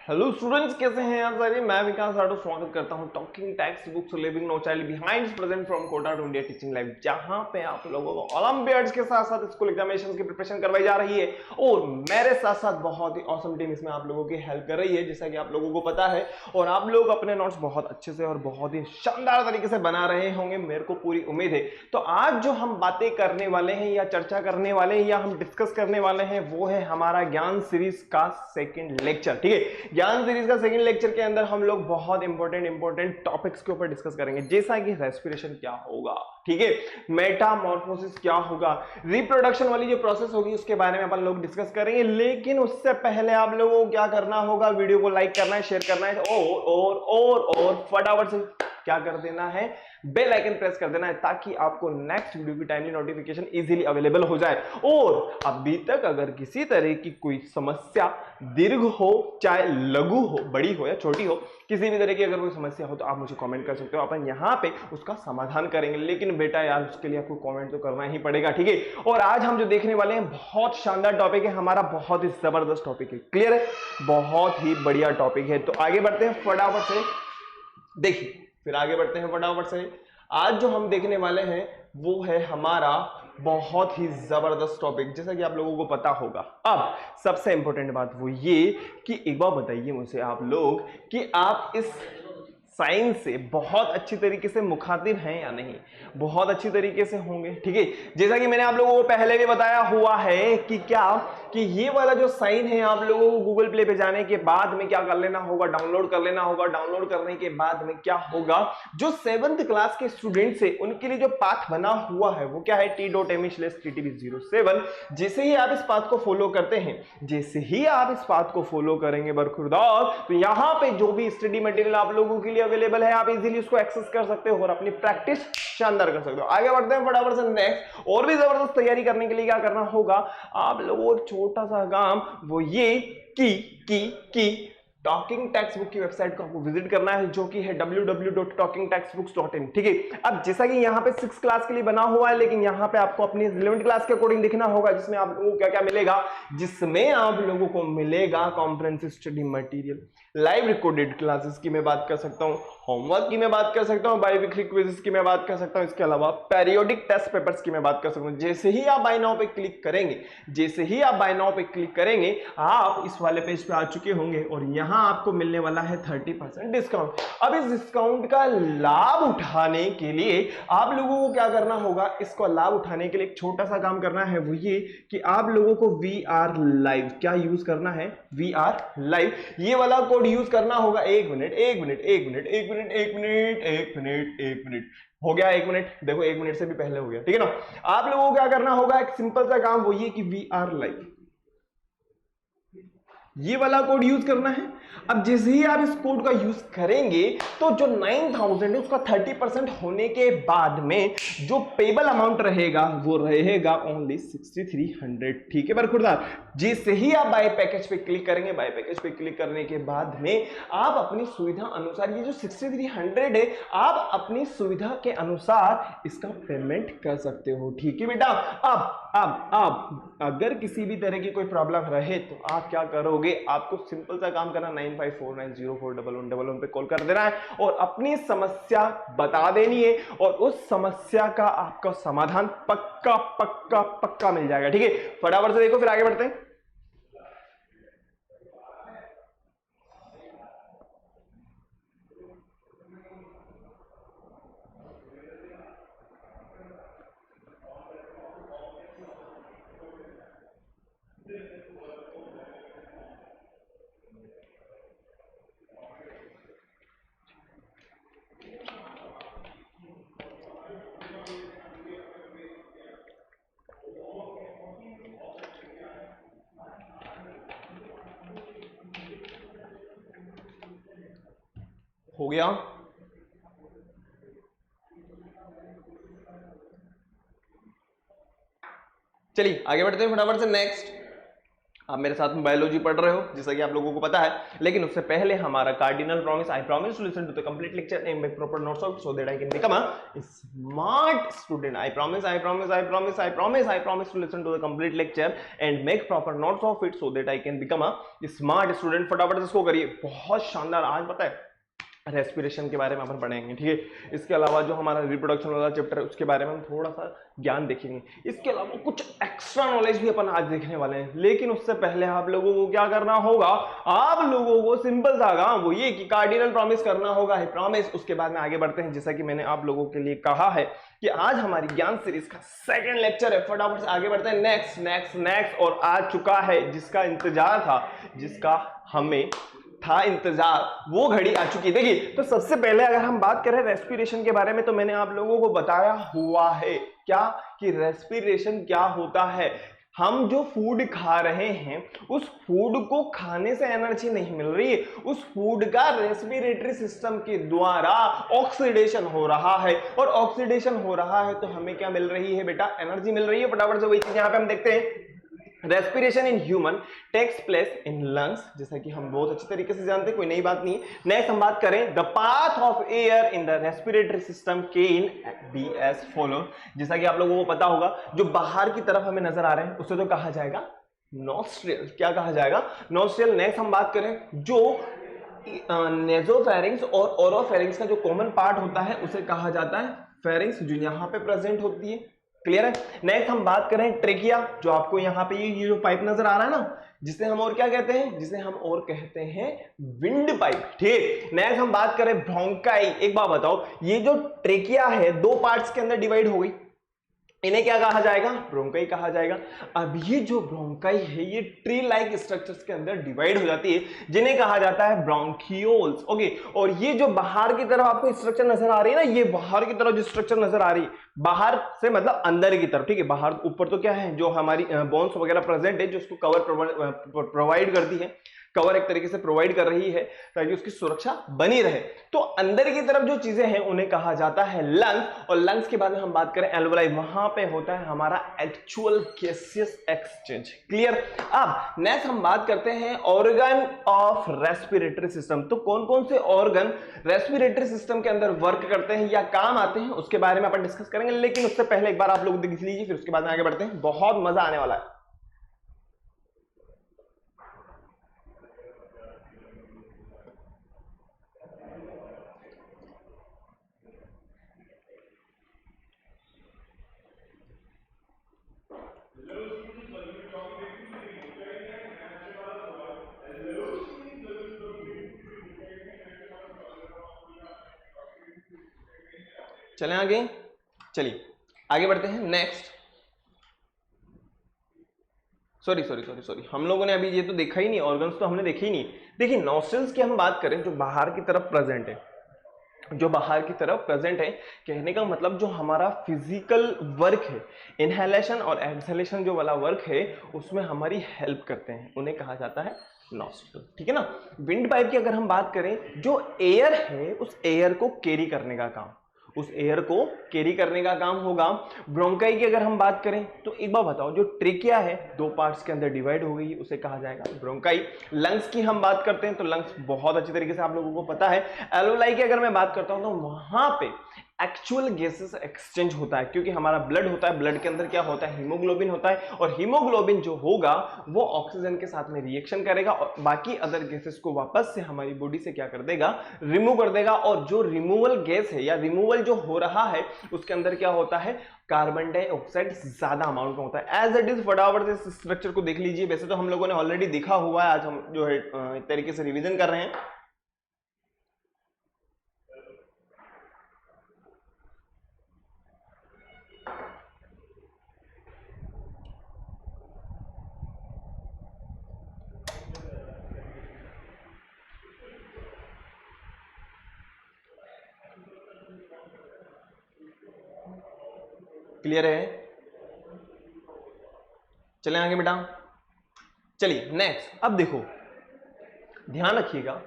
Hello students, कैसे हैं आप सारे। मैं विकास राठौर स्वागत करता हूं talking text books living no child behind present from Kota to India teaching life, जहां पे आप लोगों को ओलंपियाड्स के साथ साथ स्कूल एग्जामिनेशंस की प्रिपरेशन करवाई जा रही है और मेरे साथ साथ बहुत ही ऑसम टीम इसमें आप लोगों की हेल्प कर रही है, जैसा कि आप लोगों को पता है। और आप लोग अपने नोट्स बहुत अच्छे से और बहुत ही शानदार तरीके से बना रहे होंगे, मेरे को पूरी उम्मीद है। तो आज जो हम बातें करने वाले हैं या चर्चा करने वाले हैं या हम डिस्कस करने वाले हैं वो है हमारा ज्ञान सीरीज का सेकेंड लेक्चर। ठीक है, ज्ञान सीरीज का सेकंड लेक्चर के अंदर हम लोग बहुत इंपॉर्टेंट टॉपिक्स के ऊपर डिस्कस करेंगे, जैसा कि रेस्पिरेशन क्या होगा, ठीक है, मेटामॉर्फोसिस क्या होगा, रिप्रोडक्शन वाली जो प्रोसेस होगी उसके बारे में अपन लोग डिस्कस करेंगे। लेकिन उससे पहले आप लोगों को क्या करना होगा, वीडियो को लाइक करना है, शेयर करना है और फटाफट से क्या कर देना है, बेल आइकन प्रेस कर देना है, ताकि आपको नेक्स्ट वीडियो की टाइमली नोटिफिकेशन इजीली अवेलेबल हो जाए। और अभी तक अगर किसी तरह की कोई समस्या दीर्घ हो, चाहे लघु हो, बड़ी हो या छोटी हो, किसी भी तरह की अगर कोई समस्या हो तो आप मुझे कमेंट कर सकते हो, अपन यहां पे उसका समाधान करेंगे। लेकिन बेटा यार, उसके लिए आपको कमेंट तो करना ही पड़ेगा, ठीक है। और आज हम जो देखने वाले हैं बहुत शानदार टॉपिक है हमारा, बहुत ही जबरदस्त टॉपिक है, क्लियर है, बहुत ही बढ़िया टॉपिक है। तो आगे बढ़ते हैं फटाफट से, देखिए फिर आगे बढ़ते हैं फटाफट से। आज जो हम देखने वाले हैं वो है हमारा बहुत ही जबरदस्त टॉपिक, जैसा कि आप लोगों को पता होगा। अब सबसे इंपॉर्टेंट बात वो ये कि एक बार बताइए मुझे आप लोग कि आप इस साइंस से बहुत अच्छी तरीके से मुखातिब हैं या नहीं। बहुत अच्छी तरीके से होंगे, ठीक है। जैसा कि मैंने आप लोगों को पहले भी बताया हुआ है कि क्या कि ये वाला जो साइन है आप लोगों को गूगल प्ले पे जाने के बाद में क्या कर लेना होगा, डाउनलोड कर लेना होगा। डाउनलोड करने के बाद में क्या होगा, जो 7th क्लास के स्टूडेंट्स है उनके लिए जो पाथ बना हुआ है वो क्या है, t.me/ttb07। जैसे ही आप इस पाथ को फॉलो करते हैं, जैसे ही आप इस पाथ को फॉलो करेंगे बरखुरदार, तो यहां पे जो भी स्टडी मटेरियल आप लोगों के लिए अवेलेबल है आप इजीली उसको एक्सेस कर सकते हो और अपनी प्रैक्टिस शानदार कर सकते हो। आगे बढ़ते हैं फटाफट से नेक्स्ट। और भी जबरदस्त तैयारी करने के लिए क्या करना होगा, आप लोगों को छोटा सा काम वो ये कि टॉकिंग टेक्स्ट बुक की वेबसाइट को आपको विजिट करना है, जो कि है www.talkingtextbooks.in। ठीक है, अब जैसा कि यहाँ पे 6 क्लास के लिए बना हुआ है, लेकिन यहाँ पे आपको अपनी रिलेवेंट क्लास के अकॉर्डिंग दिखना होगा, जिसमें आप लोगों को क्या क्या मिलेगा, जिसमें आप लोगों को मिलेगा comprehensive study material, live recorded classes की मैं बात कर सकता हूँ, होमवर्क की मैं बात कर सकता हूँ, बाई वीकली क्विज़ेस की मैं बात कर सकता हूँ, इसके अलावा पेरियोडिक टेस्ट पेपर्स की मैं बात कर सकता हूँ। जैसे ही आप बाय नाउ पे क्लिक करेंगे, जैसे ही आप बाय नाउ पे क्लिक करेंगे, आप इस वाले पेज पे आ चुके होंगे और यहाँ आपको मिलने वाला है 30% डिस्काउंट। अब इस डिस्काउंट का लाभ उठाने के लिए आप लोगों को क्या करना होगा, इसको लाभ उठाने के लिए एक छोटा सा काम करना है, वो ये कि आप लोगों को VR लाइव क्या यूज करना है, VR लाइव ये वाला कोड यूज करना होगा। एक मिनट हो गया, 1 मिनट, देखो 1 मिनट से भी पहले हो गया, ठीक है ना। आप लोगों को क्या करना होगा, एक सिंपल सा काम वो ये कि VR लाइव ये वाला कोड यूज करना है। अब जैसे ही आप इस कोड का यूज करेंगे तो जो 9000 है उसका 30% होने के बाद में जो पेबल अमाउंट रहेगा वो रहेगा ओनली 6300। ठीक है बरखुरदार, जैसे ही आप बाय पैकेज पे क्लिक करेंगे, बाय पैकेज पे क्लिक करने के बाद में आप अपनी सुविधा अनुसार ये जो 6300 है आप अपनी सुविधा के अनुसार इसका पेमेंट कर सकते हो। ठीक है बेटा, अब अगर किसी भी तरह की कोई प्रॉब्लम रहे तो आप क्या करोगे, आपको सिंपल सा काम करना, 9549041111 पे कॉल कर देना है और अपनी समस्या बता देनी है और उस समस्या का आपका समाधान पक्का पक्का पक्का मिल जाएगा। ठीक है, फटाफट से देखो फिर आगे बढ़ते हैं। हो गया, चलिए आगे बढ़ते हैं फटाफट से नेक्स्ट। आप मेरे साथ में बायोलॉजी पढ़ रहे हो जैसा कि आप लोगों को पता है, लेकिन उससे पहले हमारा cardinal promise, I promise to listen to the complete lecture and make proper notes of so that I can become a smart student. I promise, I promise, I promise, I promise, I promise to listen to the complete lecture and make proper notes of it so that I can become a smart student. फटाफट इसको करिए, बहुत शानदार। आज पता है respiration के बारे में अपन पढ़ेंगे, ठीक है। इसके अलावा जो हमारा रिप्रोडक्शन वाला चैप्टर है उसके बारे में हम थोड़ा सा ज्ञान देखेंगे। इसके अलावा कुछ एक्स्ट्रा नॉलेज भी अपन आज देखने वाले हैं, लेकिन उससे पहले आप लोगों को क्या करना होगा, आप लोगों को सिंपल सा काम वो ये कि कार्डिनल प्रॉमिस करना होगा, है प्रॉमिस। उसके बाद में आगे बढ़ते हैं। जैसा कि मैंने आप लोगों के लिए कहा है कि आज हमारी ज्ञान सीरीज का सेकंड लेक्चर है। फटाफट से आगे बढ़ते हैं। नेक्स्ट नेक्स्ट नेक्स्ट और आ चुका है जिसका इंतजार था, जिसका हमें था इंतजार, वो घड़ी आ चुकी है। देखिए, तो सबसे पहले अगर हम बात करें रेस्पिरेशन के बारे में, तो मैंने आप लोगों को बताया हुआ है क्या कि रेस्पिरेशन क्या होता है। हम जो फूड खा रहे हैं उस फूड को खाने से एनर्जी नहीं मिल रही है, उस फूड का रेस्पिरेटरी सिस्टम के द्वारा ऑक्सीडेशन हो रहा है, और ऑक्सीडेशन हो रहा है तो हमें क्या मिल रही है बेटा, एनर्जी मिल रही है। फटाफट से वही चीज यहां पे हम देखते हैं। Respiration in human takes place in lungs, जैसा कि हम बहुत अच्छी तरीके से जानते हैं, कोई नई बात नहीं है। नेक्स्ट हम बात करें the path of air in the respiratory system can be as follow. जैसा कि आप लोगों को पता होगा, जो बाहर की तरफ हमें नजर आ रहे हैं उसे तो कहा जाएगा नॉस्ट्रियल। क्या कहा जाएगा, नॉस्ट्रियल। नेक्स्ट हम बात करें जो नेजोफेरिंग्स और ओरोफेरिंग्स का जो कॉमन पार्ट होता है उसे कहा जाता है फेरिंग्स, जो यहां पे प्रेजेंट होती है। क्लियर है। नेक्स्ट हम बात करें ट्रेकिया, जो आपको यहाँ पे ये जो पाइप नजर आ रहा है ना, जिसे हम और क्या कहते हैं, जिसे हम और कहते हैं विंड पाइप। ठीक। नेक्स्ट हम बात करें ब्रोंकाई। एक बात बताओ, ये जो ट्रेकिया है दो पार्ट्स के अंदर डिवाइड हो गई, इन्हें क्या कहा जाएगा, ब्रोंकाई कहा जाएगा। अब ये जो ब्रोंकाई है ये ट्री लाइक स्ट्रक्चर्स के अंदर डिवाइड हो जाती है, जिन्हें कहा जाता है ब्रोंकियोल्स। ओके। और ये जो बाहर की तरफ आपको स्ट्रक्चर नजर आ रही है ना, ये बाहर की तरफ जो स्ट्रक्चर नजर आ रही है, बाहर से मतलब अंदर की तरफ, ठीक है। बाहर ऊपर तो क्या है, जो हमारी बोन्स वगैरह प्रेजेंट है, जो उसको कवर प्रोवाइड करती है, कवर एक तरीके से प्रोवाइड कर रही है ताकि उसकी सुरक्षा बनी रहे। तो अंदर की तरफ जो चीजें हैं उन्हें कहा जाता है लंग्स। और लंग्स के बाद में हम बात करें एल्वोलाई, वहां पे होता है हमारा एक्चुअल गैसियस एक्सचेंज। क्लियर। अब नेक्स्ट हम बात करते हैं ऑर्गन ऑफ रेस्पिरेटरी सिस्टम। तो कौन कौन से ऑर्गन रेस्पिरेटरी सिस्टम के अंदर वर्क करते हैं या काम आते हैं, उसके बारे में अपन डिस्कस करेंगे। लेकिन उससे पहले एक बार आप लोग देख लीजिए, फिर उसके बाद में आगे बढ़ते हैं, बहुत मजा आने वाला है। चलें आगे, चलिए आगे बढ़ते हैं। नेक्स्ट, सॉरी, हम लोगों ने अभी ये तो देखा ही नहीं, ऑर्गन्स तो हमने देखे ही नहीं। देखिए, नॉस्ट्रल्स की हम बात करें, जो बाहर की तरफ प्रेजेंट है, जो बाहर की तरफ प्रेजेंट है, कहने का मतलब जो हमारा फिजिकल वर्क है, इनहेलेशन और एक्सहेलेशन जो वाला वर्क है, उसमें हमारी हेल्प करते हैं, उन्हें कहा जाता है नॉस्ट्रल। ठीक है ना। विंड पाइप की अगर हम बात करें, जो एयर है उस एयर को कैरी करने का काम, उस एयर को कैरी करने का काम होगा। ब्रोंकाई की अगर हम बात करें, तो एक बार बताओ, जो ट्रेकिया है दो पार्ट्स के अंदर डिवाइड हो गई, उसे कहा जाएगा ब्रोंकाई। लंग्स की हम बात करते हैं, तो लंग्स बहुत अच्छी तरीके से आप लोगों को पता है। एल्वोलाई की अगर मैं बात करता हूं, तो वहां पे एक्चुअल गैसेस एक्सचेंज होता है, क्योंकि हमारा ब्लड होता है, ब्लड के अंदर क्या होता है, हीमोग्लोबिन होता है, और हीमोग्लोबिन जो होगा वो ऑक्सीजन के साथ में रिएक्शन करेगा और बाकी अदर गैसेस को वापस से हमारी बॉडी से क्या कर देगा, रिमूव कर देगा। और जो रिमूवल गैस है या रिमूवल जो हो रहा है, उसके अंदर क्या होता है, कार्बन डाइऑक्साइड ज्यादा अमाउंट में होता है। एज इट इज, फटाफट से स्ट्रक्चर को देख लीजिए। वैसे तो हम लोगों ने ऑलरेडी देखा हुआ है, आज हम जो है एक तरीके से रिविजन कर रहे हैं। क्लियर है। चलें आगे बेटा। चलिए नेक्स्ट, अब देखो, ध्यान रखिएगा,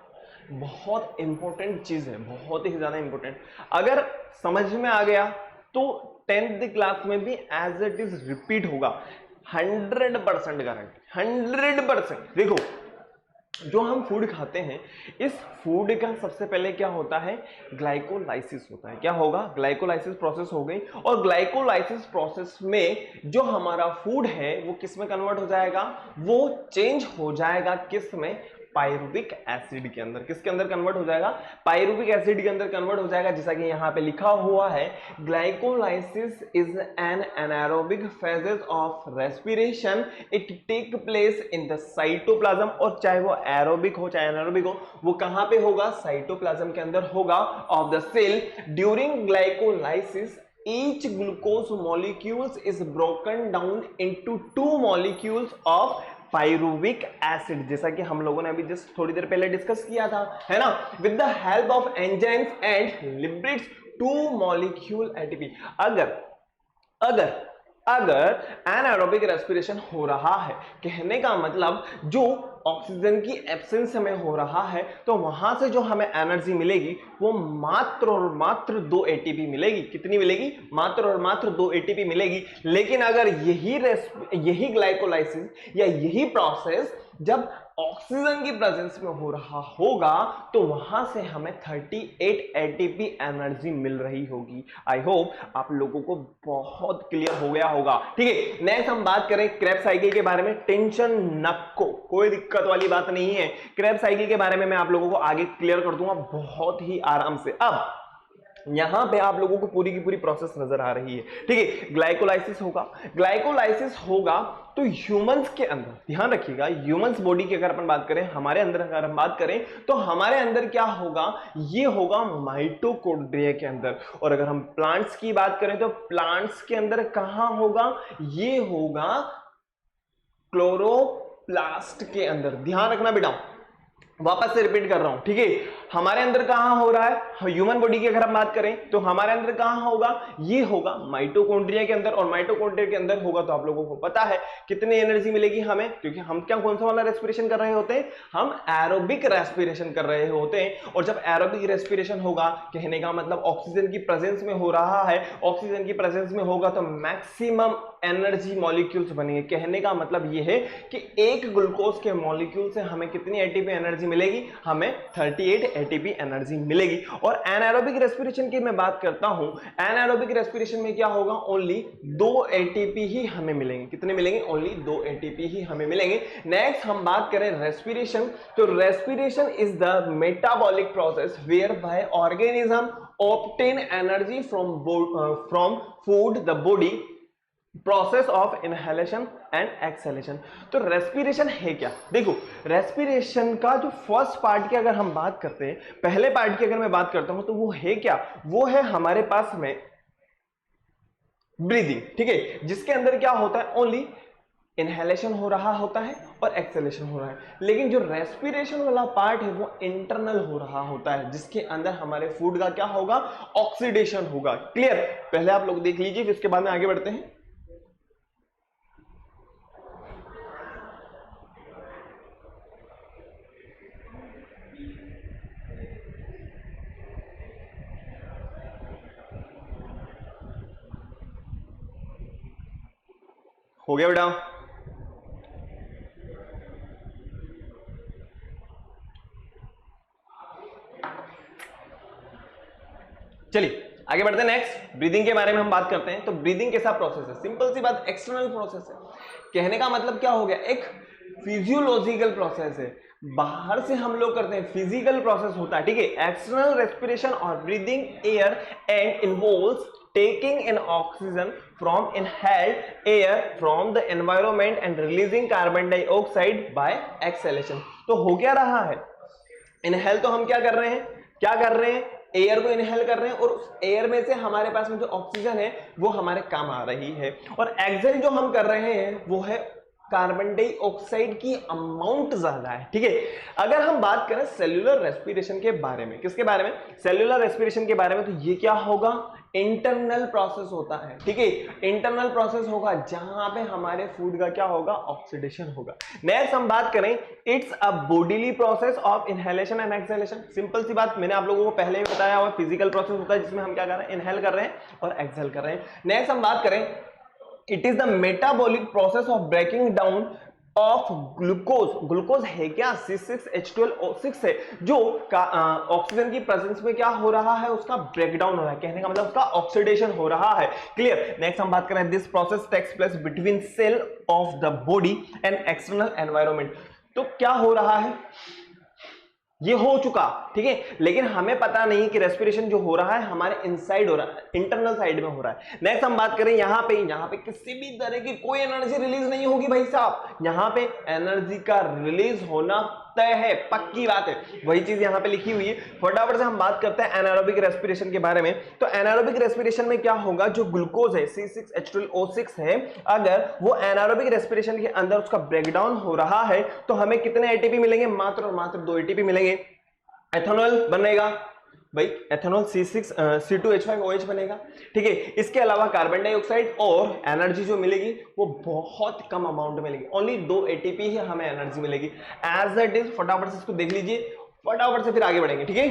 बहुत इंपॉर्टेंट चीज है, बहुत ही ज्यादा इंपॉर्टेंट। अगर समझ में आ गया तो 10th क्लास में भी एज इट इज रिपीट होगा। 100% गारंटी, 100%। देखो जो हम फूड खाते हैं, इस फूड का सबसे पहले क्या होता है, ग्लाइकोलाइसिस होता है। क्या होगा, ग्लाइकोलाइसिस प्रोसेस हो गई, और ग्लाइकोलाइसिस प्रोसेस में जो हमारा फूड है वो किस में कन्वर्ट हो जाएगा, वो चेंज हो जाएगा किस में, पायरुविक एसिड के अंदर। किसके अंदर कन्वर्ट हो जाएगा, पायरुविक एसिड के अंदर कन्वर्ट हो जाएगा। जैसा कि यहां पे लिखा हुआ है, glycolysis is an anaerobic phases of respiration, it take place in the cytoplasm. और चाहे वो एरोबिक हो चाहे एनारोबिक हो, वो कहां पे होगा, साइटोप्लाज्म के अंदर होगा of the cell. During glycolysis each glucose molecules is broken down into two molecules of pyruvic acid, जैसा कि हम लोगों ने अभी जस्ट थोड़ी देर पहले डिस्कस किया था, है ना, with the help of enzymes and lipids, two molecule ATP. अगर अगर अगर एनारोबिक रेस्पिरेशन हो रहा है, कहने का मतलब जो ऑक्सीजन की एब्सेंस में हो रहा है, तो वहां से जो हमें एनर्जी मिलेगी वो मात्र और मात्र 2 एटीपी मिलेगी। कितनी मिलेगी, मात्र और मात्र 2 एटीपी मिलेगी। लेकिन अगर यही ग्लाइकोलाइसिस या यही प्रोसेस जब ऑक्सीजन की प्रेजेंस में हो रहा होगा, तो वहां से हमें 38 एटीपी एनर्जी मिल रही होगी। आई होप आप लोगों को बहुत क्लियर हो गया होगा। ठीक है, नेक्स्ट हम बात करें क्रेब्स साइकिल के बारे में। टेंशन नको, कोई दिक्कत वाली बात नहीं है। क्रेब्स साइकिल के बारे में मैं आप लोगों को आगे क्लियर कर दूंगा बहुत ही आराम से। अब यहां पे आप लोगों को पूरी की पूरी प्रोसेस नजर आ रही है। ठीक है, ग्लाइकोलाइसिस होगा, ग्लाइकोलाइसिस होगा तो ह्यूमंस के अंदर, ध्यान रखिएगा, ह्यूमंस बॉडी की अगर अपन बात करें, हमारे अंदर अगर हम बात करें, तो हमारे अंदर क्या होगा, ये होगा माइटोकॉन्ड्रिया के अंदर। और अगर हम प्लांट्स की बात करें तो प्लांट्स के अंदर कहां होगा, ये होगा क्लोरोप्लास्ट के अंदर। ध्यान रखना बेटा, वापस से रिपीट कर रहा हूं। ठीक है, हमारे अंदर कहां हो रहा है, ह्यूमन बॉडी की अगर हम बात करें तो हमारे अंदर कहां होगा, ये होगा माइटोकॉन्ड्रिया के अंदर। और माइटोकॉन्ड्रिया के अंदर होगा तो आप लोगों को पता है कितनी एनर्जी मिलेगी हमें, क्योंकि हम क्या कौन सा वाला रेस्पिरेशन कर रहे होते हैं, हम एरोबिक रेस्पिरेशन कर रहे होते हैं। और जब एरोबिक रेस्पिरेशन होगा, कहने का मतलब ऑक्सीजन की प्रेजेंस में हो रहा है, ऑक्सीजन की प्रेजेंस में होगा तो मैक्सिमम एनर्जी मॉलिक्यूल्स बनेंगे। कहने का मतलब यह है कि एक ग्लूकोज के मॉलिक्यूल से हमें कितनी एटीपी एनर्जी मिलेगी, हमें 38 एटीपी एनर्जी मिलेगी। और एनारोबिक रेस्पिरेशन की मैं बात करता हूं, एनारोबिक रेस्पिरेशन में क्या होगा, ओनली 2 एटीपी ही हमें मिलेंगे। कितने मिलेंगे, ओनली 2 एटीपी ही हमें मिलेंगे। नेक्स्ट हम बात करें रेस्पिरेशन, तो respiration is the metabolic process where by organism obtain energy from food the body, process of inhalation and exhalation. तो रेस्पिरेशन है क्या, देखो रेस्पिरेशन का जो फर्स्ट पार्ट की अगर हम बात करते हैं, पहले पार्ट की अगर मैं बात करता हूं, तो वो है क्या, वो है हमारे पास में ब्रीदिंग। ठीक है, जिसके अंदर क्या होता है, ओनली इनहेलेशन हो रहा होता है और एक्सहेलेशन हो रहा है। लेकिन जो रेस्पिरेशन वाला पार्ट है वो इंटरनल हो रहा होता है, जिसके अंदर हमारे फूड का क्या होगा, ऑक्सीडेशन होगा। क्लियर, पहले आप लोग देख लीजिए, फिर इसके बाद में आगे बढ़ते हैं। हो गया बेटा, चलिए आगे बढ़ते हैं। नेक्स्ट ब्रीदिंग के बारे में हम बात करते हैं। तो ब्रीदिंग कैसा प्रोसेस है, सिंपल सी बात, एक्सटर्नल प्रोसेस है। कहने का मतलब क्या हो गया, एक फिजियोलॉजिकल प्रोसेस है, बाहर से हम लोग करते हैं, फिजिकल प्रोसेस होता है। ठीक है, एक्सटर्नल रेस्पिरेशन और breathing air and involves taking in oxygen from inhaled air from the environment and releasing carbon dioxide by exhalation। तो हो क्या रहा है, इनहेल तो हम क्या कर रहे हैं, क्या कर रहे हैं, एयर को इनहेल कर रहे हैं, और उस एयर में से हमारे पास में जो ऑक्सीजन है वो हमारे काम आ रही है। और एक्सेल जो हम कर रहे हैं वो है कार्बन डाइऑक्साइड की अमाउंट ज्यादा है। ठीक है, अगर हम बात करें सेल्यूलर रेस्पिरेशन के बारे में, किसके बारे में, सेल्यूलर रेस्पिरेशन के बारे में, तो ये क्या होगा, इंटरनल प्रोसेस होता है। ठीक है, इंटरनल प्रोसेस होगा जहां पे हमारे फूड का क्या होगा, ऑक्सीडेशन होगा। नेक्स्ट हम बात करें, it's a bodily process of inhalation and exhalation. Simple सी बात, मैंने आप लोगों को पहले ही बताया हुआ, फिजिकल प्रोसेस होता है जिसमें हम क्या कर रहे हैं, इनहेल कर रहे हैं और एक्सहेल कर रहे हैं। नेक्स्ट हम बात करें, it is the metabolic process of breaking down of glucose. Glucose है क्या? C6H12O6 है, जो ऑक्सीजन की प्रेजेंस में क्या हो रहा है, उसका ब्रेकडाउन हो रहा है, कहने का मतलब उसका ऑक्सीडेशन हो रहा है। क्लियर। नेक्स्ट हम बात करें, this process takes place between cell of the body and external environment. तो क्या हो रहा है, ये हो चुका, ठीक है, लेकिन हमें पता नहीं कि रेस्पिरेशन जो हो रहा है हमारे इनसाइड हो रहा है, इंटरनल साइड में हो रहा है। नेक्स्ट हम बात करें यहां पे किसी भी तरह की कोई एनर्जी रिलीज नहीं होगी भाई साहब, यहां पे एनर्जी का रिलीज होना तय है, पक्की बात है, वही चीज यहां पे लिखी हुई है। फटाफट से हम बात करते हैं एनारोबिक रेस्पिरेशन के बारे में। तो एनारोबिक रेस्पिरेशन में क्या होगा, जो ग्लूकोज है C6H12O6 है, अगर वो एनारोबिक रेस्पिरेशन के अंदर उसका ब्रेकडाउन हो रहा है तो हमें कितने एटीपी मिलेंगे, मात्र और मात्र 2 एटीपी मिलेंगे। एथेनॉल बनेगा भाई, एथेनॉल C2H5OH बनेगा, ठीक है। इसके अलावा कार्बन डाइऑक्साइड, और एनर्जी जो मिलेगी वो बहुत कम अमाउंट मिलेगी, ओनली 2 एटीपी ही हमें एनर्जी मिलेगी एज इट इज। फटाफट से इसको देख लीजिए, फटाफट से फिर आगे बढ़ेंगे, ठीक है।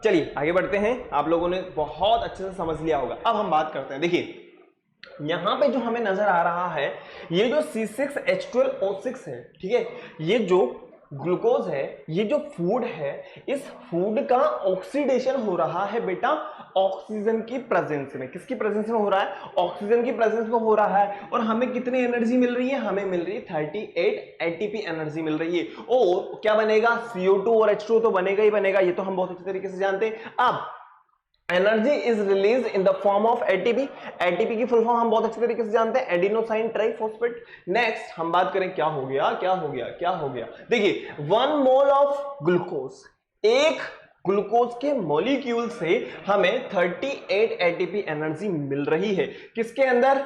चलिए आगे बढ़ते हैं, आप लोगों ने बहुत अच्छे से समझ लिया होगा। अब हम बात करते हैं, देखिए यहां पे जो हमें नजर आ रहा है, ये जो C6H12O6 है, ठीक है, ये जो ग्लूकोज है, ये जो फूड है, इस फूड का ऑक्सीडेशन हो रहा है बेटा ऑक्सीजन की प्रेजेंस में। किसकी प्रेजेंस में हो रहा है, ऑक्सीजन की प्रेजेंस में हो रहा है। और हमें कितनी एनर्जी मिल रही है, हमें मिल रही है 38 एटीपी एनर्जी मिल रही है। और क्या बनेगा, CO2 और H2 तो बनेगा ही बनेगा, ये तो हम बहुत अच्छे तरीके से जानते हैं। अब energy is release in the form of ATP. ATP की फुल फॉर्म हम बहुत अच्छे तरीके से जानते हैं, एडिनोसाइन ट्राइफॉस्फेट। नेक्स्ट हम बात करें, क्या हो गया, क्या हो गया, क्या हो गया, देखिए 1 मोल ऑफ ग्लूकोज, एक ग्लूकोज के मॉलिक्यूल से हमें 38 एटीपी एनर्जी मिल रही है। किसके अंदर,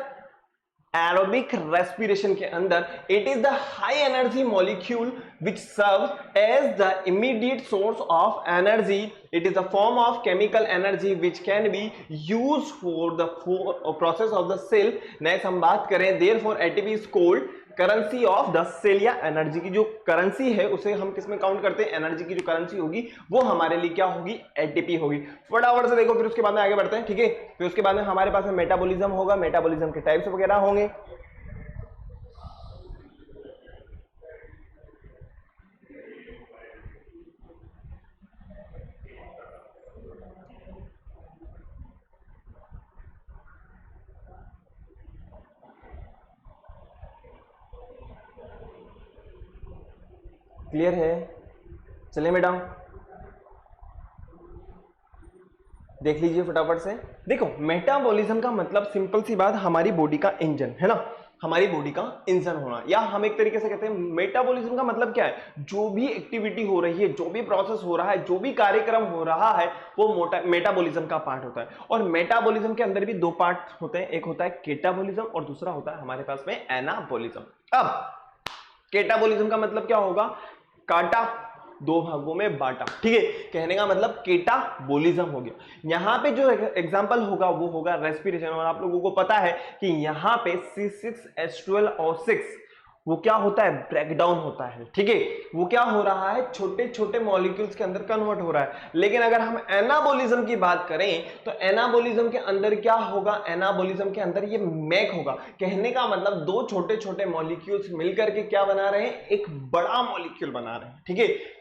एरोबिक रेस्पिरेशन के अंदर। It is the high energy molecule which serves as the immediate source of energy. It is a form of chemical energy which can be used for the process of the cell. Next हम बात करें, therefore ATP is called currency of the cell, या energy की जो currency है उसे हम किस में काउंट करते हैं, एनर्जी की जो करेंसी होगी वो हमारे लिए क्या होगी, एटीपी होगी। फटाफट से देखो, फिर उसके बाद में आगे बढ़ते हैं, ठीक है। फिर उसके बाद में हमारे पास में मेटाबॉलिज्म होगा, मेटाबॉलिज्म के टाइप्स वगैरह होंगे। क्लियर है, चलिए मैडम देख लीजिए फटाफट से। देखो मेटाबॉलिज्म का मतलब सिंपल सी बात, हमारी बॉडी का इंजन है ना, हमारी बॉडी का इंजन होना, या हम एक तरीके से कहते हैं मेटाबॉलिज्म का मतलब क्या है, जो भी एक्टिविटी हो रही है, जो भी प्रोसेस हो रहा है, जो भी कार्यक्रम हो रहा है, वो मेटाबॉलिज्म का पार्ट होता है। और मेटाबॉलिज्म के अंदर भी 2 पार्ट होते हैं, एक होता है केटाबॉलिज्म और दूसरा होता है हमारे पास में एनाबॉलिज्म। अब केटाबॉलिज्म का मतलब क्या होगा, काटा 2 भागों में बांटा, ठीक है, कहने का मतलब केटाबॉलिज्म हो गया। यहां पे जो एग्जांपल होगा वो होगा रेस्पिरेशन। और आप लोगों को पता है कि यहां पे C6H12O6 वो क्या होता है, ब्रेकडाउन होता है, ठीक है, वो क्या हो रहा है, छोटे छोटे मॉलिक्यूल्स के अंदर कन्वर्ट हो रहा है। लेकिन अगर हम एनाबॉलिज्म की बात करें तो एनाबॉलिज्म के अंदर क्या होगा, एनाबॉलिज्म के अंदर ये मैक होगा, कहने का मतलब 2 छोटे छोटे मॉलिक्यूल्स मिलकर के क्या बना रहे हैं, एक बड़ा मॉलिक्यूल बना रहे हैं, ठीक है।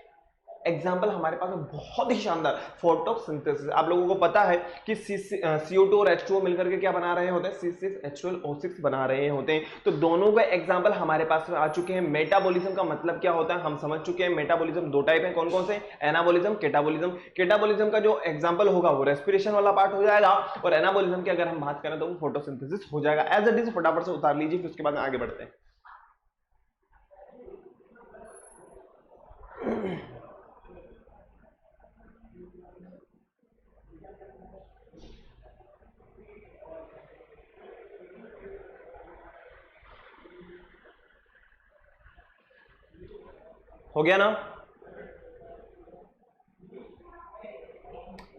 एग्जाम्पल हमारे पास बहुत ही शानदार, फोटोसिंथेसिस। आप लोगों को पता है कि CO2 और H2O मिलकर के क्या बना रहे होते हैं, C6H12O6 बना रहे होते हैं। तो दोनों का एग्जाम्पल हमारे पास में आ चुके हैं। मेटाबॉलिज्म का मतलब क्या होता है हम समझ चुके हैं। मेटाबॉलिज्म 2 टाइप है, कौन कौन से, एनाबॉलिज्म, केटाबॉलिज्म। केटाबॉलिज्म का जो एग्जाम्पल होगा वो रेस्पिरेशन वाला पार्ट हो जाएगा, और एनाबॉलिज्म की अगर हम बात करें तो वो फोटोसिंथेसिस हो जाएगा। एज इट इज फटाफट से उतार लीजिए, फिर उसके बाद आगे बढ़ते हैं। हो गया ना,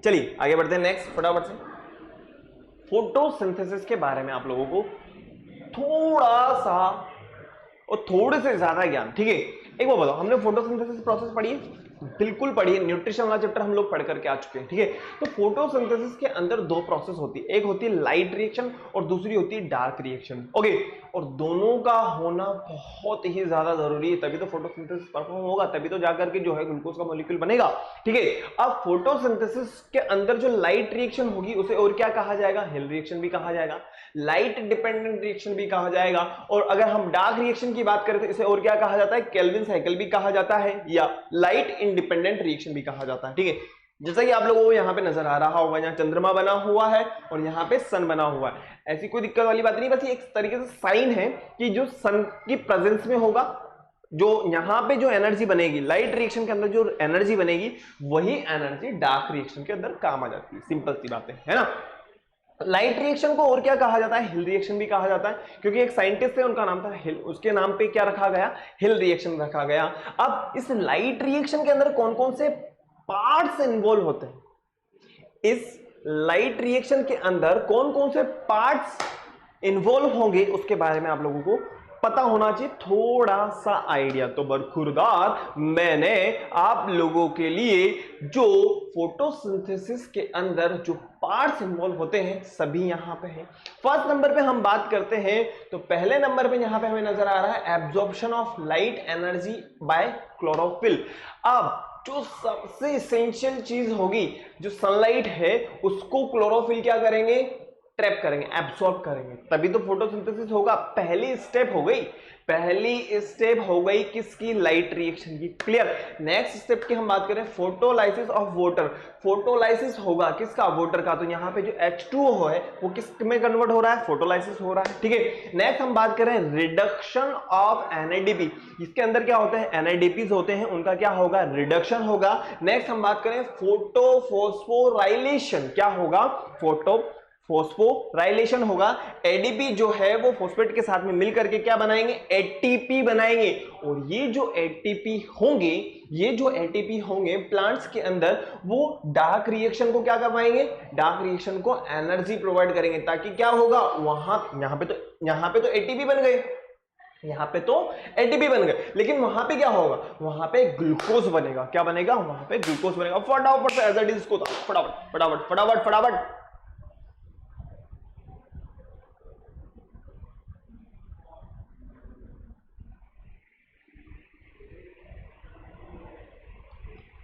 चलिए आगे बढ़ते हैं नेक्स्ट फटाफट से। फोटोसिंथेसिस के बारे में आप लोगों को थोड़ा सा और थोड़े से ज्यादा ज्ञान, ठीक है। एक बात बताओ, हमने फोटोसिंथेसिस प्रोसेस पढ़ी है, बिल्कुल पढ़िए, न्यूट्रिशन वाला चैप्टर हम लोग पढ़ करके आ चुके हैं, ठीक है। तो फोटोसिंथेसिस के अंदर दो प्रोसेस होती है, एक होती है लाइट रिएक्शन और दूसरी होती है डार्क रिएक्शन, ओके। और दोनों का होना बहुत ही ज्यादा जरूरी है, तभी तो फोटोसिंथेसिस परफॉर्म होगा, तभी तो जाकर के जो है ग्लूकोज का मॉलिक्यूल बनेगा, ठीक है। अब फोटोसिंथेसिस के अंदर जो लाइट रिएक्शन होगी उसे और क्या कहा जाएगा, हिल रिएक्शन भी कहा जाएगा, लाइट डिपेंडेंट रिएक्शन भी कहा जाएगा, और अगर हम डार्क रिएक्शन की बात करें तो इसे और क्या कहा जाता है, केल्विन साइकिल भी कहा जाता है, या लाइट इंडिपेंडेंट रिएक्शन भी कहा जाता है, ठीक है। जैसा कि आप लोगों को यहाँ पे नजर आ रहा होगा, यहाँ चंद्रमा बना हुआ है और यहाँ पे सन बना हुआ है, ऐसी कोई दिक्कत वाली बात नहीं, बस ये एक तरीके से साइन है कि जो सन की प्रेजेंस में होगा, जो यहाँ पे जो एनर्जी बनेगी लाइट रिएक्शन के अंदर, जो एनर्जी बनेगी वही एनर्जी डार्क रिएक्शन के अंदर काम आ जाती है, सिंपल सी बात है ना। लाइट रिएक्शन को और क्या कहा जाता है, हिल रिएक्शन भी कहा जाता है, क्योंकि एक साइंटिस्ट है उनका नाम था हिल, उसके नाम पे क्या रखा गया, हिल रिएक्शन रखा गया। अब इस लाइट रिएक्शन के अंदर कौन कौन से पार्ट्स इन्वॉल्व होते हैं, इस लाइट रिएक्शन के अंदर कौन कौन से पार्ट्स इन्वॉल्व होंगे उसके बारे में आप लोगों को पता होना चाहिए, थोड़ा सा आइडिया तो बरखुरदार मैंने आप लोगों के लिए जो फोटोसिंथेसिस के अंदर जो पार्ट्स इन्वॉल्व होते हैं सभी यहां पे हैं। फर्स्ट नंबर पे हम बात करते हैं तो पहले नंबर पे यहां पे हमें नजर आ रहा है absorption of light energy by chlorophyll. अब जो सबसे इसेंशियल चीज होगी, जो सनलाइट है उसको क्लोरोफिल क्या करेंगे, ट्रैप करेंगे, एब्सॉर्ब करेंगे, तभी तो फोटोसिंथेसिस होगा। पहली स्टेप हो गई, पहली स्टेप हो गई किसकी, लाइट रिएक्शन की, क्लियर। नेक्स्ट स्टेप की हम बात करें फोटोलाइसिस ऑफ वाटर, फोटोलाइसिस होगा किसका, वाटर का, तो यहाँ पे जो H2O है वो किस में कन्वर्ट हो रहा है, फोटोलाइसिस हो रहा है, ठीक है। नेक्स्ट हम बात करें रिडक्शन ऑफ NADP, इसके अंदर क्या होते हैं, NADPs होते हैं, उनका क्या होगा, रिडक्शन होगा। नेक्स्ट हम बात करें फोटोफॉस्फोराइलेशन, क्या होगा, फोस्फोराइलेशन होगा। एडीपी जो है वो फॉस्फेट के साथ में मिलकर के क्या बनाएंगे, एटीपी बनाएंगे, और ये जो एटीपी होंगे, ये जो एटीपी होंगे प्लांट्स के अंदर, वो डार्क रिएक्शन को क्या करवाएंगे, डार्क रिएक्शन को एनर्जी प्रोवाइड करेंगे, ताकि क्या होगा वहां, यहां पे तो एटीपी बन गए, यहां पे तो एटीपी बन गए, लेकिन वहां पे क्या होगा, वहां पे ग्लूकोज बनेगा, क्या बनेगा, वहां पे ग्लूकोज बनेगा। फटाफट से एज इट इज इसको फटाफट फटाफट फटाफट फटाफट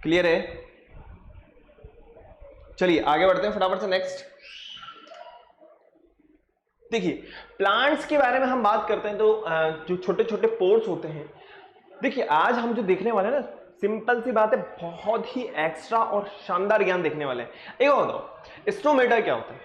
क्लियर है। चलिए आगे बढ़ते हैं फटाफट से नेक्स्ट। देखिए प्लांट्स के बारे में हम बात करते हैं तो जो छोटे छोटे पोर्स होते हैं, देखिए आज हम जो देखने वाले हैं ना, सिंपल सी बात है, बहुत ही एक्स्ट्रा और शानदार ज्ञान देखने वाले हैं। एक और बताओ स्टोमेटा क्या होता है,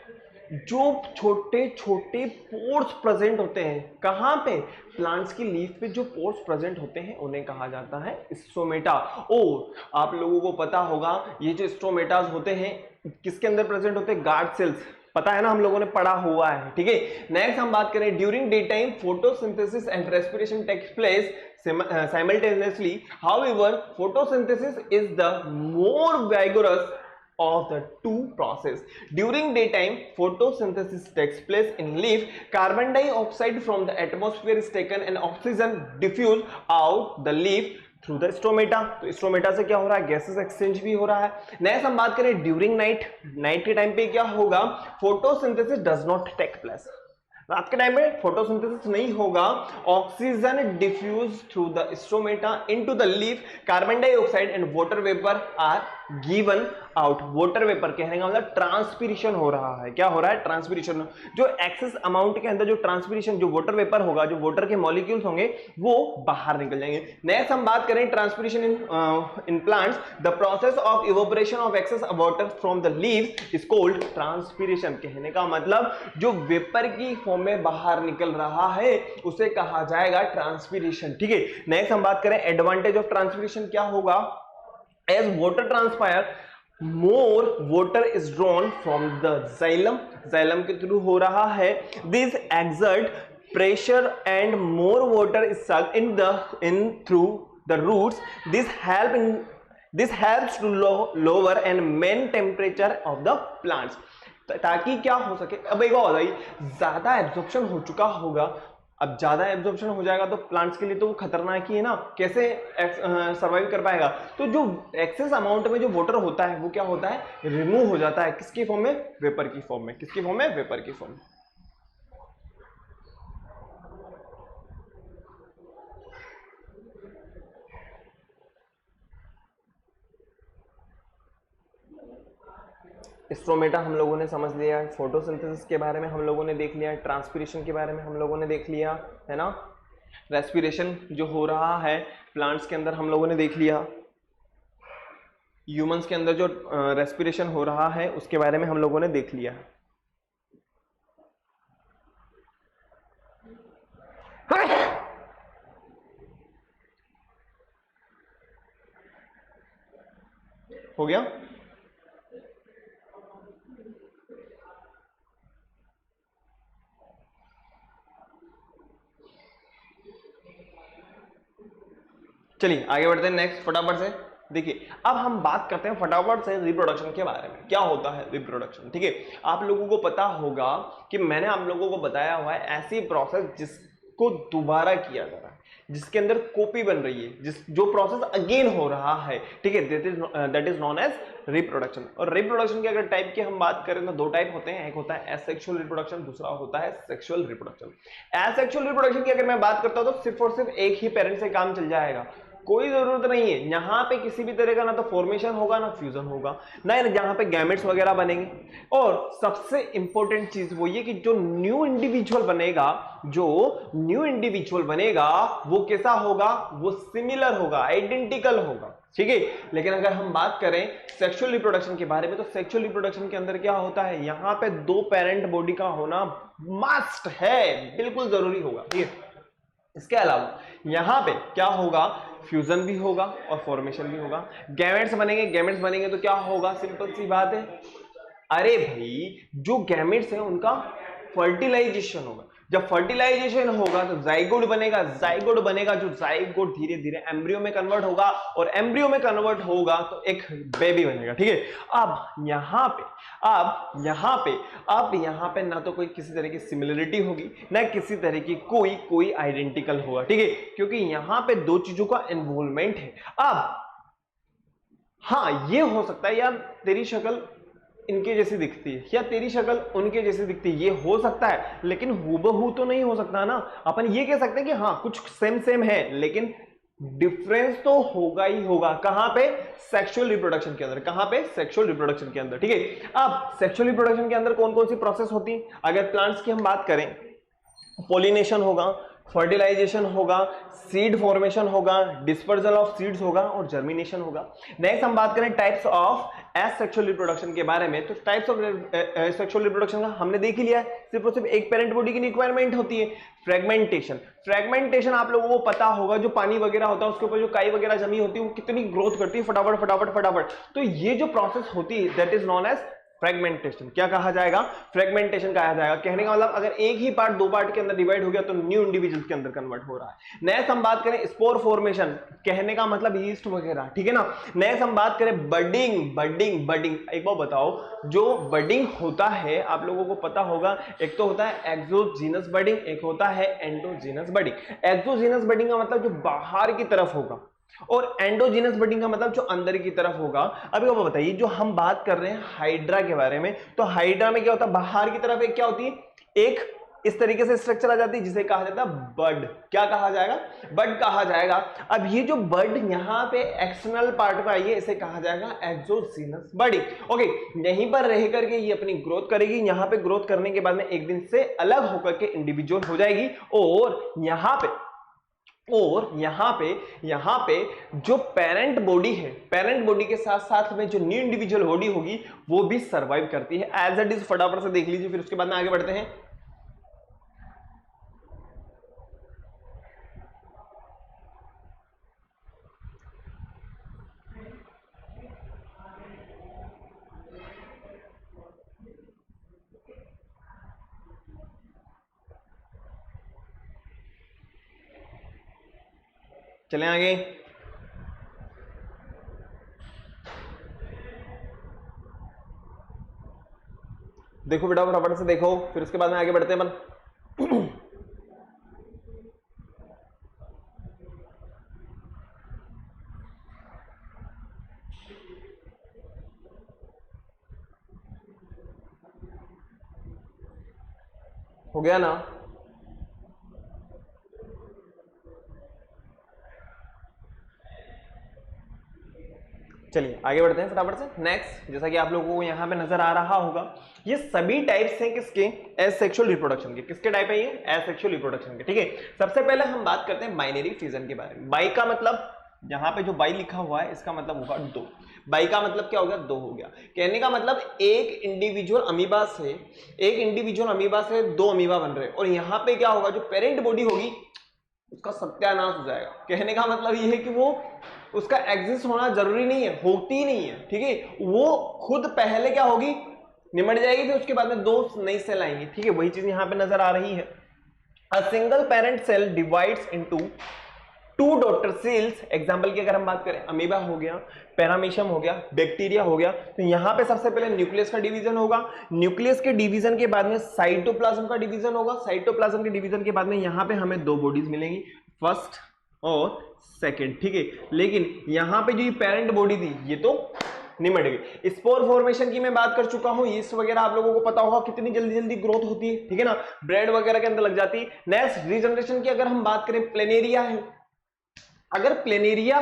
जो छोटे छोटे पोर्स प्रेजेंट होते हैं, कहां पे, प्लांट्स की लीफ पे जो पोर्स प्रेजेंट होते हैं उन्हें कहा जाता है स्टोमेटा। और आप लोगों को पता होगा ये जो स्टोमेटास होते हैं किसके अंदर प्रेजेंट होते हैं, गार्ड सेल्स, पता है ना, हम लोगों ने पढ़ा हुआ है, ठीक है। नेक्स्ट हम बात करें during day time photosynthesis and respiration takes place simultaneously, however photosynthesis is the more vigorous of the two process. During daytime photosynthesis takes place in leaf, carbon dioxide from the atmosphere is taken and oxygen diffused out the leaf through the stomata. तो stomata से क्या हो रहा है, gases exchange भी हो रहा है। नेक्स्ट हम बात करें ड्यूरिंग नाइट, नाइट के टाइम पे क्या होगा, photosynthesis does not take place, रात के टाइम में फोटोसिंथेसिस नहीं होगा, oxygen diffuse through the stomata into the leaf, carbon dioxide and water vapour are given out. Water vapour कहने का मतलब ट्रांसपिरेशन हो रहा है, क्या हो रहा है, ट्रांसपिरेशन, जो एक्सेस अमाउंट के अंदर जो ट्रांसपिरेशन, जो वाटर वेपर होगा, जो वाटर के मॉलिक्यूल्स होंगे वो बाहर निकल जाएंगे। नेक्स्ट हम बात करें transpiration in plants, the process of evaporation of excess water from the leaves is called transpiration. कहने का मतलब जो वेपर की फॉर्म में बाहर निकल रहा है उसे कहा जाएगा ट्रांसपिरेशन, ठीक है। नेक्स्ट हम बात करें एडवांटेज ऑफ ट्रांसपिरेशन, क्या होगा, as water transpire more water is drawn from the xylem, xylem के थ्रू हो रहा है, this exert pressure and more water is sucked in through the roots, this helps to lower and main temperature of the plants, ताकि क्या हो सके। अब एक और ज्यादा एब्जॉर्प्शन हो चुका होगा, अब ज्यादा एब्जॉर्प्शन हो जाएगा तो प्लांट्स के लिए तो वो खतरनाक ही है ना, कैसे सरवाइव कर पाएगा। तो जो एक्सेस अमाउंट में जो वाटर होता है वो क्या होता है, रिमूव हो जाता है, किसकी फॉर्म में, वेपर की फॉर्म में। किसकी फॉर्म में, वेपर की फॉर्म में। स्ट्रोमेटा हम लोगों ने समझ लिया, फोटोसिंथेसिस के बारे में हम लोगों ने देख लिया, ट्रांसपिरेशन के बारे में हम लोगों ने देख लिया, है ना। रेस्पिरेशन जो हो रहा है प्लांट्स के अंदर हम लोगों ने देख लिया। ह्यूमंस के अंदर जो रेस्पिरेशन हो रहा है उसके बारे में हम लोगों ने देख लिया। हो गया। चलिए आगे बढ़ते हैं नेक्स्ट फटाफट से। देखिए अब हम बात करते हैं फटाफट से रिप्रोडक्शन के बारे में। क्या होता है रिप्रोडक्शन, ठीक है। आप लोगों को पता होगा कि मैंने आप लोगों को बताया हुआ है ऐसी प्रोसेस जिसको दोबारा किया जा रहा है, जिसके अंदर कॉपी बन रही है, जिस जो प्रोसेस अगेन हो रहा है, ठीक है, that is known as reproduction. और रिप्रोडक्शन के अगर टाइप की हम बात करें तो दो टाइप होते हैं, एक होता है एसेक्सुअल रिप्रोडक्शन, दूसरा होता है सेक्सुअल रिप्रोडक्शन। एसेक्सुअल रिप्रोडक्शन की अगर मैं बात करता हूं तो सिर्फ और सिर्फ एक ही पेरेंट से काम चल जाएगा, कोई जरूरत नहीं है यहां पे किसी भी तरह का ना तो फॉर्मेशन होगा ना फ्यूजन होगा, ना जहां पे गैमेट्स वगैरह बनेंगे। और सबसे इंपॉर्टेंट चीज वो ये कि जो न्यू इंडिविजुअल बनेगा, जो न्यू इंडिविजुअल बनेगा वो कैसा होगा, वो सिमिलर होगा, आइडेंटिकल होगा, ठीक है। लेकिन अगर हम बात करें सेक्सुअल रिप्रोडक्शन के बारे में तो सेक्सुअल रिप्रोडक्शन के अंदर क्या होता है, यहां पे दो पेरेंट बॉडी का होना मस्ट है, बिल्कुल जरूरी होगा, ठीक है। इसके अलावा यहां पे क्या होगा, फ्यूजन भी होगा और फॉर्मेशन भी होगा। गैमेट्स बनेंगे, गैमेट्स बनेंगे तो क्या होगा, सिंपल सी बात है, अरे भाई जो गैमेट्स हैं उनका फर्टिलाइजेशन होगा। जब फर्टिलाइजेशन होगा तो जाइगोट बनेगा, जाइगोट बनेगा, जो जाइगोट धीरे धीरे एम्ब्रियो में कन्वर्ट होगा और एम्ब्रियो में कन्वर्ट होगा तो एक बेबी बनेगा, ठीक है। अब यहां पे ना तो कोई किसी तरह की सिमिलरिटी होगी ना किसी तरह की कोई आइडेंटिकल होगा, ठीक है, क्योंकि यहां पे दो चीजों का इन्वॉल्वमेंट है। अब हाँ ये हो सकता है यार तेरी शक्ल इनके जैसी दिखती है या तेरी शक्ल उनके जैसी दिखती है, ये हो सकता है, लेकिन हूबहू तो नहीं हो सकता ना। अपन ये कह सकते हैं कि हाँ कुछ सेम सेम है, लेकिन डिफरेंस तो होगा ही होगा। कहां पे, सेक्सुअल रिप्रोडक्शन के अंदर। कहां पे, सेक्सुअल रिप्रोडक्शन के अंदर, ठीक है। अब सेक्सुअल रिप्रोडक्शन के अंदर कौन कौन सी प्रोसेस होती है, अगर प्लांट्स की हम बात करें, पॉलिनेशन होगा, फर्टिलाइजेशन होगा, सीड फॉर्मेशन होगा, डिस्पर्जल ऑफ सीड्स होगा और जर्मिनेशन होगा। नेक्स्ट हम बात करें टाइप्स ऑफ एसेक्सुअल रिप्रोडक्शन के बारे में, तो टाइप्स ऑफ सेक्सुअल रिप्रोडक्शन का हमने देख ही लिया है, सिर्फ और सिर्फ एक पेरेंट बॉडी की रिक्वायरमेंट होती है। फ्रेगमेंटेशन, फ्रेगमेंटेशन आप लोगों को पता होगा, जो पानी वगैरह होता है उसके ऊपर जो काई वगैरह जमी होती है वो कितनी ग्रोथ करती है, फटाफट फटाफट फटाफट। तो ये जो प्रोसेस होती है that is known as fragmentation. क्या कहा जाएगा, फ्रेगमेंटेशन कहा जाएगा। कहने का मतलब अगर एक ही पार्ट दो पार्ट के अंदर डिवाइड हो गया तो न्यू इंडिविजुअल के अंदर कन्वर्ट हो रहा है। नेक्स्ट हम बात करें स्पोर फॉर्मेशन, कहने का मतलब यीस्ट वगैरह, ठीक है ना। नेक्स्ट हम बात करें बडिंग, बडिंग बडिंग। एक बार बताओ, जो बडिंग होता है आप लोगों को पता होगा, एक तो होता है एक्सोजीनस बडिंग, एक होता है एंडोजीनस बडिंग। एक्सोजीनस बडिंग का मतलब जो बाहर की तरफ होगा और एंडोजीनस बडिंग का मतलब जो अंदर की तरफ होगा। अभी आप बताइए, जो हम बात कर रहे हैं हाइड्रा के बारे में, तो हाइड्रा में क्या होता है, बाहर की तरफ एक क्या होती है, एक इस तरीके से स्ट्रक्चर आ जाती है जिसे कहा जाता है बड। क्या कहा जाएगा, बड कहा जाएगा। अब ये जो बड यहाँ पे एक्सटर्नल पार्ट पे आई है इसे कहा जाएगा एक्सोजीनस बडिंग। ओके, यहीं पर रह करके ये अपनी ग्रोथ करेगी, यहाँ पे ग्रोथ करने के बाद में एक दिन से अलग होकर के इंडिविजुअल हो जाएगी। और यहां पे जो पेरेंट बॉडी है, पेरेंट बॉडी के साथ साथ में जो न्यू इंडिविजुअल बॉडी होगी वो भी सरवाइव करती है एज इट इज। फटाफट से देख लीजिए, फिर उसके बाद में आगे बढ़ते हैं। चलें आगे। देखो बेटा फटाफट से देखो, फिर उसके बाद में आगे बढ़ते हैं अपन। हो गया ना? चलिए आगे बढ़ते हैं फटाफट से। नेक्स्ट, जैसा कि आप लोगों को यहां पे नजर आ रहा होगा, ये सभी टाइप्स हैं किसके? एसेक्सुअल रिप्रोडक्शन के। किसके टाइप है ये? एसेक्सुअल रिप्रोडक्शन के। ठीक है, सबसे पहले हम बात करते हैं बाइनरी फिजन के बारे में। बाई का मतलब, यहां पे जो बाई लिखा हुआ है इसका मतलब होगा दो। बाई का मतलब क्या हो गया? दो हो गया। कहने का मतलब एक इंडिविजुअल अमीबा से दो अमीबा बन रहे हैं, और यहां पे क्या होगा? जो पेरेंट बॉडी होगी उसका सत्यानाश हो जाएगा। कहने का मतलब ये है कि वो उसका एग्जिस्ट होना जरूरी नहीं है, होती नहीं है। ठीक है, वो खुद पहले क्या होगी? निमट जाएगी, फिर उसके बाद में दो नई सेल आएंगी। ठीक है, वही चीज यहां पे नजर आ रही है। A single parent cell divides into two daughter cells. Example की अगर हम बात करें, अमीबा हो गया, पैरामीशियम हो गया, बैक्टीरिया हो गया, तो यहां पे सबसे पहले न्यूक्लियस का डिवीजन होगा। न्यूक्लियस के डिवीजन के बाद में साइटोप्लाज्म का डिवीजन होगा। साइटोप्लाज्म के डिवीजन के बाद में यहां पे हमें दो बॉडीज मिलेंगी, फर्स्ट और सेकेंड। ठीक है, लेकिन यहां पे जो पेरेंट बॉडी थी ये तो निमट गई। स्पोर फॉर्मेशन की मैं बात कर चुका हूं, यीस्ट वगैरह आप लोगों को पता होगा कितनी जल्दी जल्दी ग्रोथ होती है। ठीक है ना, ब्रेड वगैरह के अंदर लग जाती है। नेक्स्ट, रीजनरेशन की अगर हम बात करें, प्लेनेरिया है। अगर प्लेनेरिया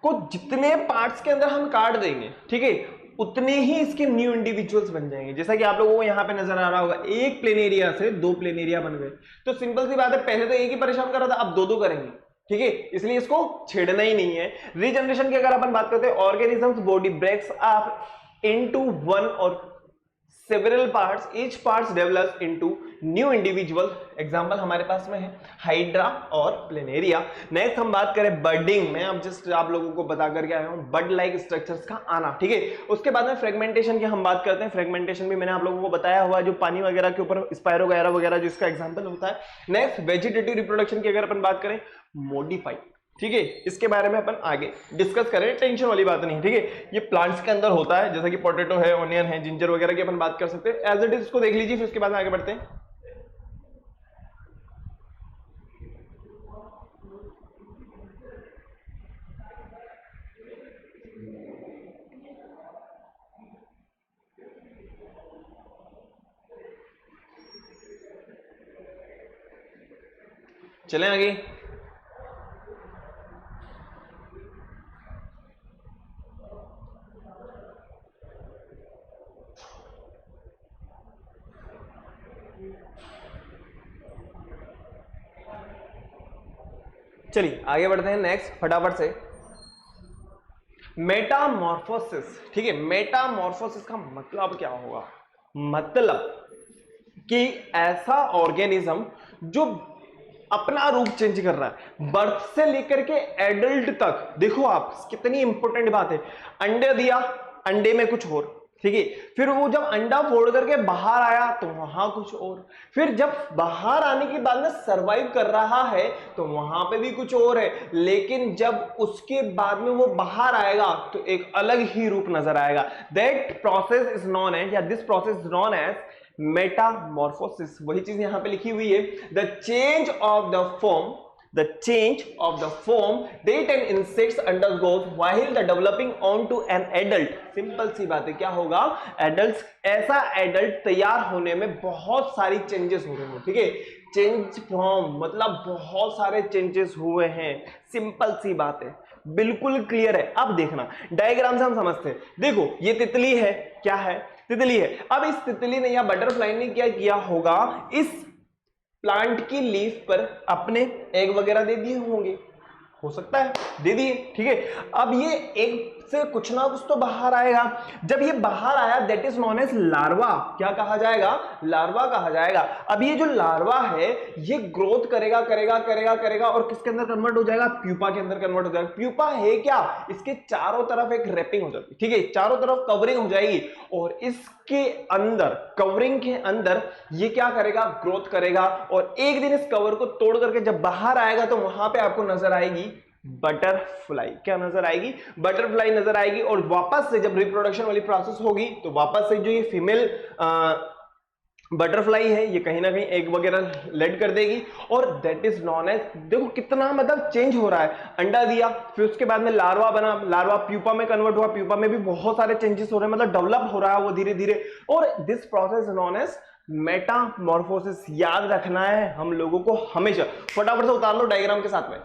को जितने पार्ट्स के अंदर हम काट देंगे, ठीक है, उतने ही इसके न्यू इंडिविजुअल्स बन जाएंगे। जैसा कि आप लोगों को यहां पे नजर आ रहा होगा, एक प्लेनेरिया से दो प्लेनेरिया बन गए। तो सिंपल सी बात है, पहले तो एक ही परेशान कर रहा था, अब दो दो करेंगे। ठीक है, इसलिए इसको छेड़ना ही नहीं है। रीजनरेशन की अगर अपन बात करते हैं, organisms body breaks up into one और several parts, each parts develops into new individual। Example हमारे पास में है हाइड्रा और प्लेनेरिया। नेक्स्ट हम बात करें बर्डिंग में, अब जस्ट आप लोगों को बता करके आया हूं बर्ड लाइक स्ट्रक्चर्स का आना। ठीक है, उसके बाद में फ्रेगमेंटेशन की हम बात करते हैं। फ्रेगमेंटेशन भी मैंने आप लोगों को बताया हुआ, जो पानी वगैरह के ऊपर स्पायरो वगैरह जो इसका एग्जाम्पल होता है। नेक्स्ट, वेजिटेटिव रिप्रोडक्शन की अगर अपन बात करें, मॉडिफाइड। ठीक है, इसके बारे में अपन आगे डिस्कस करें, टेंशन वाली बात नहीं। ठीक है, ये प्लांट्स के अंदर होता है, जैसा कि पोटैटो है, ऑनियन है, जिंजर वगैरह की अपन बात कर सकते हैं। एज इट इज इसको देख लीजिए, फिर उसके बाद आगे बढ़ते हैं। चलें आगे। चलिए आगे बढ़ते हैं नेक्स्ट फटाफट से। मेटामॉर्फोसिस। ठीक है, मेटामॉर्फोसिस का मतलब क्या होगा? मतलब कि ऐसा ऑर्गेनिज्म जो अपना रूप चेंज कर रहा है बर्थ से लेकर के एडल्ट तक। देखो आप, कितनी इंपॉर्टेंट बात है। अंडे दिया, अंडे में कुछ और, ठीक है, फिर वो जब अंडा फोड़ करके बाहर आया तो वहां कुछ और, फिर जब बाहर आने के बाद में सरवाइव कर रहा है तो वहां पे भी कुछ और है, लेकिन जब उसके बाद में वो बाहर आएगा तो एक अलग ही रूप नजर आएगा। That process is known as, या this process is known as metamorphosis. वही चीज यहां पे लिखी हुई है, the change of the form, the change of the form that an insect undergoes while the developing onto an adult। Simple सी बात है, क्या होगा? एडल्ट, ऐसा एडल्ट तैयार होने में बहुत सारी चेंजेस हो रहे हैं। ठीक है, चेंज फॉर्म मतलब बहुत सारे चेंजेस हुए हैं। सिंपल सी बात है, बिल्कुल क्लियर है। अब देखना डायग्राम से हम समझते हैं। देखो ये तितली है, क्या है? तितली है। अब इस तितली ने या बटरफ्लाई ने क्या किया होगा? इस प्लांट की लीफ पर अपने एग वगैरह दे दिए होंगे, हो सकता है दे दिए। ठीक है, अब ये एग से कुछ ना कुछ तो बाहर आएगा। जब ये बाहर आया, that is known as larva. क्या कहा जाएगा? लार्वा कहा जाएगा। अब ये जो लार्वा है ये ग्रोथ करेगा करेगा करेगा करेगा और किसके अंदर कन्वर्ट हो जाएगा? प्यूपा के अंदर कन्वर्ट हो जाएगा। प्यूपा है क्या? इसके चारों तरफ एक रैपिंग हो जाती है। ठीक है, चारों तरफ कवरिंग हो जाएगी और इसके अंदर, कवरिंग के अंदर ये क्या करेगा? ग्रोथ करेगा। और एक दिन इस कवर को तोड़ करके जब बाहर आएगा तो वहां पे आपको नजर आएगी बटरफ्लाई। क्या नजर आएगी? बटरफ्लाई नजर आएगी। और वापस से जब रिप्रोडक्शन वाली प्रोसेस होगी तो वापस से जो ये फीमेल बटरफ्लाई है ये कहीं ना कहीं एग वगैरह लेड कर देगी और दैट इज नॉन एज, देखो कितना मतलब चेंज हो रहा है। अंडा दिया, फिर उसके बाद में लार्वा बना, लार्वा प्यूपा में कन्वर्ट हुआ, प्यूपा में भी बहुत सारे चेंजेस हो रहे हैं, मतलब डेवलप हो रहा है वो धीरे धीरे। और this process known as metamorphosis याद रखना है हम लोगों को हमेशा। फटाफट से उतार लो डायग्राम के साथ में।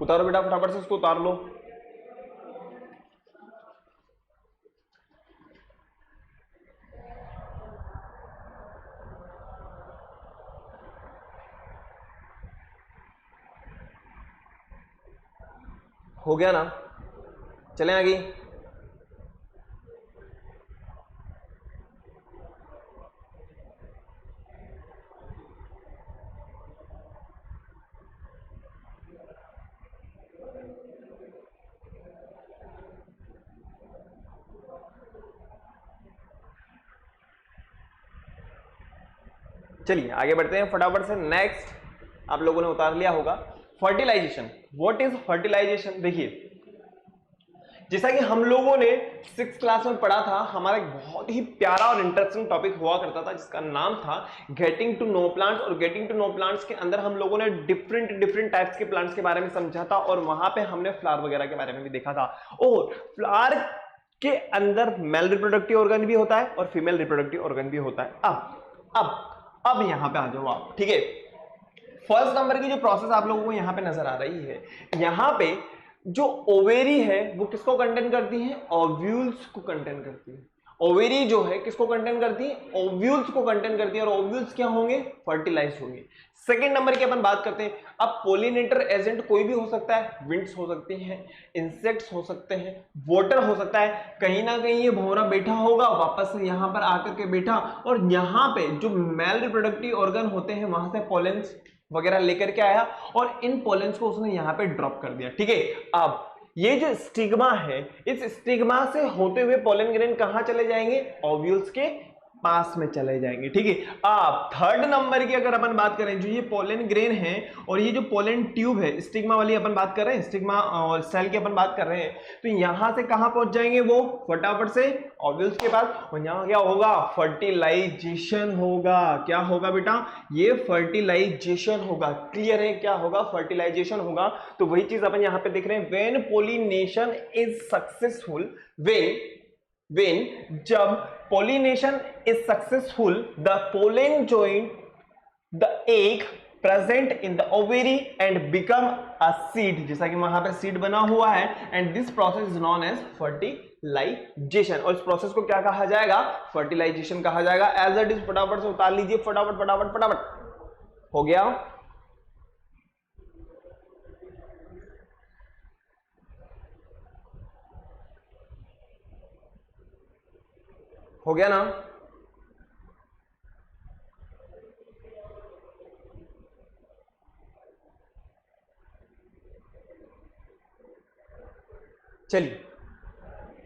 उतारो बेटा फटाफट से, उसको उतार लो। हो गया ना, चलें आगे। चलिए आगे बढ़ते हैं फटाफट से। नेक्स्ट आप लोगों ने उतार लिया होगा फर्टिलाइजेशन। What is fertilisation? देखिए जैसा कि हम लोगों ने 6th क्लास में पढ़ा था, हमारा एक बहुत ही प्यारा और इंटरेस्टिंग टॉपिक हुआ करता था जिसका नाम था गेटिंग टू नो प्लांट्स। और गेटिंग टू नो प्लांट्स के अंदर हम लोगों ने डिफरेंट टाइप्स के प्लांट्स के बारे में समझा था और वहां पे हमने फ्लावर वगैरह के बारे में भी देखा था। और फ्लावर के अंदर मेल रिप्रोडक्टिव ऑर्गन भी होता है और फीमेल रिप्रोडक्टिव ऑर्गन भी होता है। अब यहां पे आ जाओ आप, ठीक है। फर्स्ट नंबर की जो प्रोसेस आप लोगों को यहां पे नजर आ रही है, यहां पे जो ओवेरी है वो किसको कंटेन करती है? ओव्यूल्स को कंटेन करती है। ओवेरी जो है किसको कंटेन करती है? ओव्यूल्स को कंटेन करती है। और ओव्यूल्स क्या होंगे? फर्टिलाइज होंगे। सेकेंड नंबर की अपन बात करते हैं। अब पोलिनेटर एजेंट कोई भी हो सकता है, विंड्स हो सकती हैं, इंसेक्ट्स हो सकते हैं, वाटर हो सकता है। कहीं ना कहीं ये भंवरा बैठा होगा, वापस से यहां पर आकर के बैठा और यहां पे जो मेल रिप्रोडक्टिव ऑर्गन होते हैं वहां से पोलेंस वगैरह लेकर के आया और इन पोलेंस को उसने यहां पे ड्रॉप कर दिया, ठीक है। अब ये जो स्टिग्मा है, इस स्टिग्मा से होते हुए पोलन ग्रेन कहां चले जाएंगे? ओव्यूल्स के पास में चले जाएंगे, ठीक है। अब थर्ड नंबर की अगर अपन बात करें, जो ये पोलन ग्रेन है और ये जो पोलन ट्यूब है, स्टिग्मा वाली अपन बात कर रहे हैं, स्टिग्मा और सेल की अपन बात कर रहे हैं, तो यहां से कहां पहुंच जाएंगे वो? फटाफट से ओव्यूल्स के पास। और यहां क्या होगा? फर्टिलाइजेशन होगा। क्या होगा बेटा? ये फर्टिलाइजेशन होगा। क्लियर है? क्या होगा? फर्टिलाइजेशन होगा। तो वही चीज अपन यहां पे देख रहे हैं, when pollination is successful, when जब pollination is successful, the pollen join the egg present in the ovary and become a seed। जैसा कि वहां पे सीड बना हुआ है, and this process is known as fertilization। और इस प्रोसेस को क्या कहा जाएगा? फर्टिलाइजेशन कहा जाएगा। एज इट इज फटाफट से उतार लीजिए, फटाफट फटाफट फटाफट। हो गया? हो गया ना? चलिए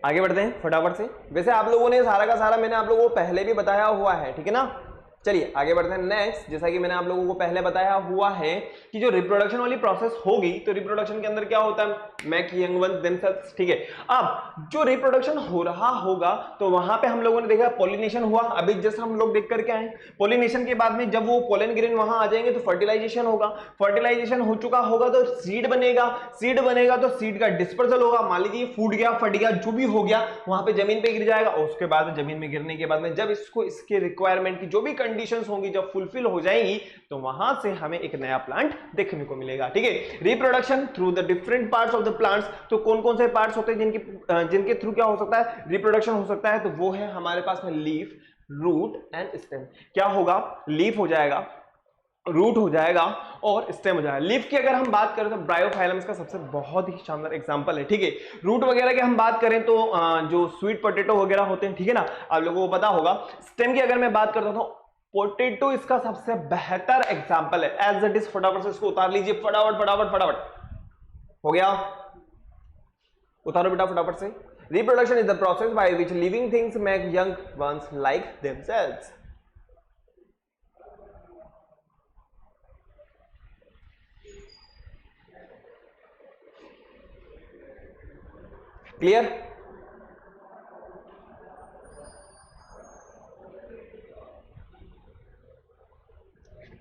आगे बढ़ते हैं फटाफट से। वैसे आप लोगों ने सारा का सारा मैंने आप लोगों को पहले भी बताया हुआ है, ठीक है ना। चलिए आगे बढ़ते हैं। नेक्स्ट, जैसा कि मैंने आप लोगों को पहले बताया हुआ है कि जो रिप्रोडक्शन वाली प्रोसेस होगी, तो रिप्रोडक्शन के अंदर क्या होता है? मेक यंग वन देमसेल्व्स, ठीक है। अब जो रिप्रोडक्शन हो रहा होगा तो वहां पे हम लोगों ने देखा पॉलिनेशन हुआ। अभी जैसे हम लोग देख करके आए, पॉलिनेशन के बाद में जब वो पोलन ग्रेन वहां आ जाएंगे तो फर्टिलाइजेशन होगा। फर्टिलाइजेशन हो चुका होगा तो सीड बनेगा। सीड बनेगा तो सीड का डिस्पर्सल होगा। मान लीजिए फूट गया, फट गया, जो भी हो गया, वहां पे जमीन पे गिर जाएगा। और उसके बाद जमीन में गिरने के बाद में जब इसको इसके रिक्वायरमेंट की जो भी कंडीशंस होंगी जब फुलफिल हो जाएंगी, तो वहां से हमें एक नया प्लांट देखने को मिलेगा, ठीक है। Reproduction through the different parts of the plants. तो कौन कौन से पार्ट्स होते हैं जिनके थ्रू क्या हो सकता है? रिप्रोडक्शन हो सकता है। तो वो है हमारे पास में लीफ, रूट एंड स्टेम। क्या होगा? लीफ हो जाएगा, रूट हो जाएगा और स्टेम हो जाएगा। लीफ की अगर हम बात करें तो ब्रायोफाइलम्स का सबसे बहुत ही शानदार एग्जांपल है, ठीक है। रूट वगैरह की हम बात करें तो जो स्वीट पोटैटो वगैरह होते हैं, ठीक है ना, आप लोगों को पता होगा। स्टेम की अगर मैं बात करता हूं, पोटैटो इसका सबसे बेहतर एग्जांपल है। एज इट इज फटाफट से इसको उतार लीजिए, फटाफट फटाफट फटाफट। हो गया? उतारो बेटा फटाफट से। Reproduction is the process by which living things make young ones like themselves. Clear?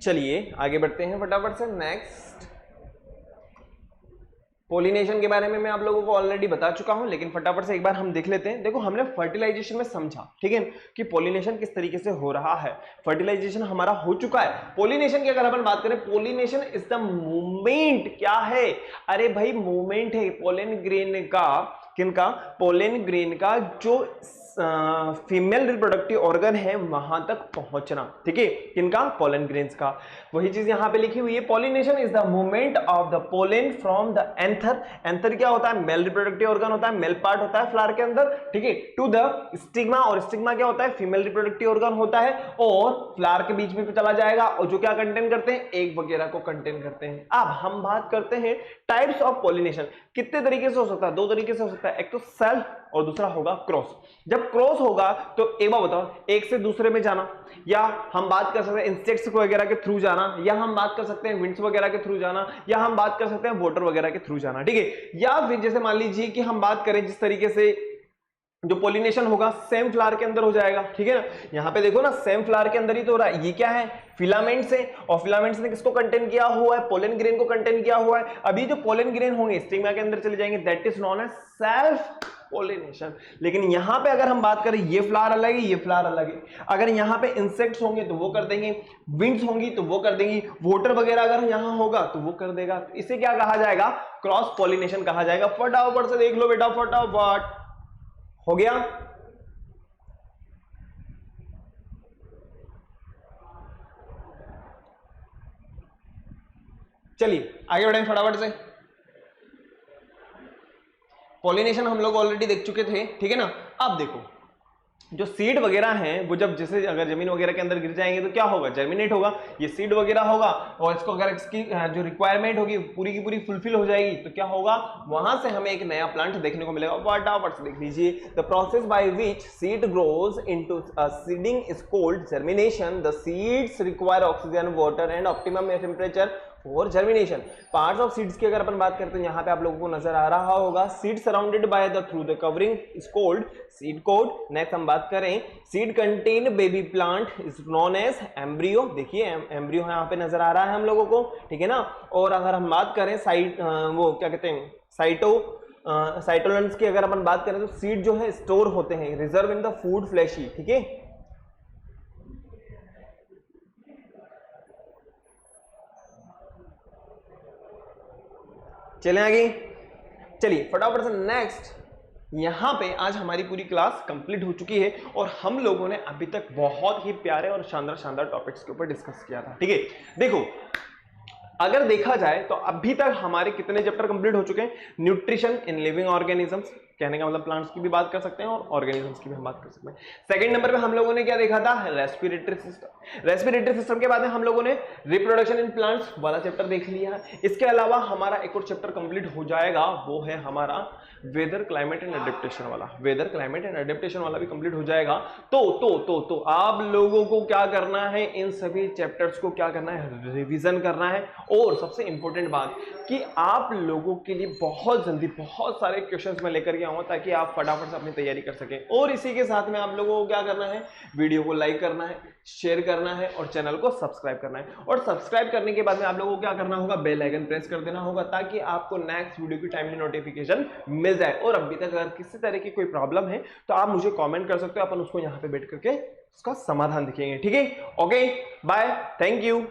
चलिए आगे बढ़ते हैं फटाफट से। नेक्स्ट, पोलिनेशन के बारे में मैं आप लोगों को ऑलरेडी बता चुका हूं, लेकिन फटाफट से एक बार हम देख लेते हैं। देखो हमने फर्टिलाइजेशन में समझा, ठीक है, कि पोलिनेशन किस तरीके से हो रहा है। फर्टिलाइजेशन हमारा हो चुका है। पोलिनेशन की अगर अपन बात करें, पोलिनेशन इज द मूवमेंट, क्या है? अरे भाई मूवमेंट है पोलन ग्रेन का। किनका? पोलन ग्रेन का जो फीमेल रिप्रोडक्टिव ऑर्गन है वहां तक पहुंचना, ठीक है, किनका? पोलन ग्रेन्स का। वही चीज यहां पे लिखी हुई है, pollination is the movement of the pollen from the anther. Anther क्या होता है? मेल रिप्रोडक्टिव ऑर्गन होता है, मेल पार्ट होता है फ्लावर के अंदर, ठीक है, टू द स्टिग्मा, और स्टिग्मा क्या होता है? फीमेल रिप्रोडक्टिव ऑर्गन होता है, और फ्लावर के बीच में चला जाएगा, और जो क्या कंटेन करते हैं? एग वगैरह को कंटेन करते हैं। अब हम बात करते हैं टाइप्स ऑफ पॉलिनेशन। कितने तरीके से हो सकता है? दो तरीके से हो सकता है, एक तो सेल्फ और दूसरा होगा क्रॉस। जब क्रॉस होगा तो एक बार बताओ, एक से दूसरे में जाना, या हम बात कर सकते हैं इंसेक्ट्स वगैरह के थ्रू जाना, या हम बात कर सकते हैं विंड्स वगैरह के थ्रू जाना, या हम बात कर सकते हैं वाटर वगैरह के थ्रू जाना, ठीक है। या फिर जैसे मान लीजिए कि हम बात करें जिस तरीके से जो पोलिनेशन होगा सेम फ्लावर के अंदर हो जाएगा, ठीक है ना। यहां पे देखो ना, सेम फ्लावर के अंदर ही तो हो रहा है। ये क्या है? फिलामेंट्स है, और फिलामेंट्स ने किसको कंटेन किया हुआ है? पोलन ग्रेन को कंटेन किया हुआ है। अभी जो पोलन ग्रेन होंगे स्टिग्मा के अंदर चले जाएंगे, that is known as self pollination. लेकिन यहां पे अगर हम बात करें, ये फ्लावर अलग है, ये फ्लावर अलग है। अगर यहां पे इंसेक्ट्स होंगे तो वो कर देंगे, विंड्स होंगी तो वो कर देंगी, वाटर वगैरह अगर यहां होगा तो वो कर देगा। इसे क्या कहा जाएगा? क्रॉस पोलिनेशन कहा जाएगा। फटाफट से देख लो बेटा, फटाफट हो गया। चलिए आगे बढ़ें फटाफट से। पॉलिनेशन हम लोग ऑलरेडी देख चुके थे, ठीक है ना। अब देखो जो सीड वगैरह हैं वो जब जैसे अगर जमीन वगैरह के अंदर गिर जाएंगे तो क्या होगा? जर्मिनेट होगा, ये सीड वगैरह होगा, और इसको अगर इसकी जो रिक्वायरमेंट होगी पूरी की पूरी फुलफिल हो जाएगी तो क्या होगा? वहां से हमें एक नया प्लांट देखने को मिलेगा। फटाफट से देख लीजिए, the process by which seed grows into seeding is called germination. The seeds require oxygen, water and optimum temperature for germination. Parts of seeds की अगर अपन बात करते हैं, यहाँ पे आप लोगों को नजर आ रहा होगा, seed surrounded by the through the covering is called seed coat. Next हम बात करें, seed contain baby plant is known as embryo. देखिए एम्ब्रियो यहाँ पे नजर आ रहा है हम लोगों को, ठीक है ना। और अगर हम बात करें वो क्या कहते हैं, साइटोलेंट्स की अगर अपन बात करें तो सीड जो है स्टोर होते हैं, reserve in the food fleshy, ठीक है। चलें आगे, चलिए फटाफट से नेक्स्ट। यहां पे आज हमारी पूरी क्लास कंप्लीट हो चुकी है, और हम लोगों ने अभी तक बहुत ही प्यारे और शानदार शानदार टॉपिक्स के ऊपर डिस्कस किया था, ठीक है। देखो अगर देखा जाए तो अभी तक हमारे कितने चैप्टर कंप्लीट हो चुके हैं? न्यूट्रिशन इन लिविंग ऑर्गेनिजम्स, कहने का मतलब प्लांट्स की भी बात कर सकते हैं और ऑर्गेनिजम्स की भी हम बात कर सकते हैं। सेकंड नंबर पे हम लोगों ने क्या देखा था? Respiratory system. रेस्पिरेटरी सिस्टम के बाद में हम लोगों ने रिप्रोडक्शन इन प्लांट्स वाला चैप्टर देख लिया। इसके अलावा हमारा एक और चैप्टर कंप्लीट हो जाएगा, वो है हमारा वेदर क्लाइमेट एंड एडेप्टेशन वाला। वेदर क्लाइमेट एंड एडेप्टेशन वाला भी कंप्लीट हो जाएगा। तो आप लोगों को क्या करना है? इन सभी चैप्टर्स को क्या करना है? रिवीजन करना है। और सबसे इंपॉर्टेंट बात कि आप लोगों के लिए बहुत जल्दी बहुत सारे क्वेश्चंस मैं लेकर के आऊंगा ताकि आप फटाफट से अपनी तैयारी कर सकें। और इसी के साथ में आप लोगों को क्या करना है? वीडियो को लाइक करना है, शेयर करना है, और चैनल को सब्सक्राइब करना है। और सब्सक्राइब करने के बाद में आप लोगों को क्या करना होगा? बेल आइकन प्रेस कर देना होगा ताकि आपको नेक्स्ट वीडियो की टाइमली नोटिफिकेशन मिल जाए। और अभी तक अगर किसी तरह की कोई प्रॉब्लम है तो आप मुझे कमेंट कर सकते हो, अपन उसको यहाँ पे बैठ करके उसका समाधान दिखेंगे, ठीक है। Okay bye, thank you.